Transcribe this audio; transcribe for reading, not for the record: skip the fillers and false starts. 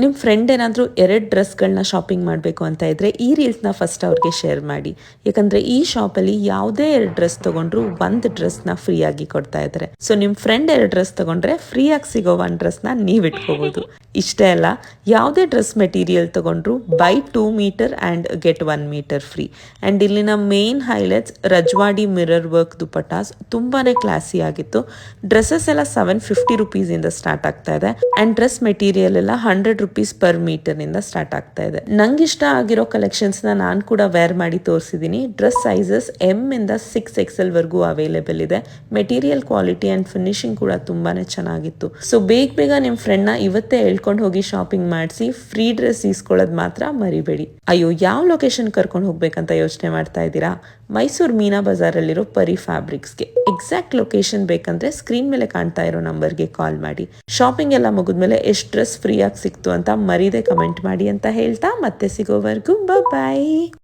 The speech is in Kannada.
ನಿಮ್ಮ ಫ್ರೆಂಡ್ ಏನಾದರೂ 2 ಡ್ರೆಸ್ಗಳನ್ನ ಶಾಪಿಂಗ್ ಮಾಡಬೇಕು ಅಂತ ಇದ್ದರೆ ಈ ರೀಲ್ಸ್ನ ಫಸ್ಟ್ ಅವ್ರಿಗೆ ಶೇರ್ ಮಾಡಿ. ಯಾಕಂದರೆ ಈ ಶಾಪಲ್ಲಿ ಯಾವುದೇ 2 ಡ್ರೆಸ್ ತೊಗೊಂಡ್ರು 1 ಡ್ರೆಸ್ನ ಫ್ರೀಯಾಗಿ ಕೊಡ್ತಾ ಇದ್ದಾರೆ. ಸೊ ನಿಮ್ಮ ಫ್ರೆಂಡ್ 2 ಡ್ರೆಸ್ ತೊಗೊಂಡ್ರೆ ಫ್ರೀಯಾಗಿ ಸಿಗೋ 1 ಡ್ರೆಸ್ನ ನೀವು ಇಟ್ಕೋಬೋದು. ಇಷ್ಟೇ ಅಲ್ಲ, ಯಾವುದೇ ಡ್ರೆಸ್ ಮೆಟೀರಿಯಲ್ ತೊಗೊಂಡ್ರು buy 2 metre and get 1 metre free. And ಇಲ್ಲಿನ main highlights Rajwadi mirror work dupattas ತುಂಬಾ ಕ್ಲಾಸಿ ಆಗಿತ್ತು. ಡ್ರೆಸ್ಸಸ್ ಎಲ್ಲ 750 ರುಪೀಸಿಂದ ಸ್ಟಾರ್ಟ್ ಆಗ್ತಾ ಇದೆ. ಆ್ಯಂಡ್ ಡ್ರೆಸ್ ಮೆಟೀರಿಯಲ್ ಎಲ್ಲ 100 ರುಪೀಸ್ ಪರ್ ಮೀಟರ್ ನಿಂದ ಸ್ಟಾರ್ಟ್ ಆಗ್ತಾ ಇದೆ. ನಂಗೆ ಇಷ್ಟ ಆಗಿರೋ ಕಲೆಕ್ಷನ್ಸ್ ನಾನು ಕೂಡ ವೇರ್ ಮಾಡಿ ತೋರಿಸಿದ್ದೀನಿ. ಡ್ರೆಸ್ ಸೈಜಸ್ M ಇಂದ 6XL ವರೆಗೂ ಅವೈಲೇಬಲ್ ಇದೆ. ಮೆಟೀರಿಯಲ್ ಕ್ವಾಲಿಟಿ ಅಂಡ್ ಫಿನಿಶಿಂಗ್ ಕೂಡ ತುಂಬಾನೇ ಚೆನ್ನಾಗಿತ್ತು. ಸೊ ಬೇಗ ನಿಮ್ಮ ಫ್ರೆಂಡ್ ನ ಇವತ್ತೇ ಹೇಳ್ಕೊಂಡು ಹೋಗಿ ಶಾಪಿಂಗ್ ಮಾಡಿಸಿ. ಫ್ರೀ ಡ್ರೆಸ್ ಇಸ್ಕೊಳ್ಳೋದು ಮಾತ್ರ ಮರಿಬೇಡಿ. ಅಯ್ಯೋ, ಯಾವ ಲೊಕೇಶನ್ ಕರ್ಕೊಂಡು ಹೋಗ್ಬೇಕಂತ ಯೋಚನೆ ಮಾಡ್ತಾ ಇದ್ದೀರಾ? ಮೈಸೂರು ಮೀನಾ ಬಜಾರಲ್ಲಿರೋ ಪರಿ ಫ್ಯಾಬ್ರಿಕ್ಸ್ಗೆ. ಎಕ್ಸಾಕ್ಟ್ ಲೊಕೇಶನ್ ಬೇಕಂದ್ರೆ ಸ್ಕ್ರೀನ್ ಮೇಲೆ ಕಾಣ್ತಾ ಇರೋ ನಂಬರ್ಗೆ ಕಾಲ್ ಮಾಡಿ. ಶಾಪಿಂಗ್ ಎಲ್ಲ ಮುಗಿದ್ಮೇಲೆ ಎಷ್ಟು ಡ್ರೆಸ್ ಫ್ರೀಯಾಗಿ ಸಿಕ್ತು ಅಂತ ಮರೀದೆ ಕಮೆಂಟ್ ಮಾಡಿ ಅಂತ ಹೇಳ್ತಾ ಮತ್ತೆ ಸಿಗೋವರೆಗೂ ಬಾಯ್.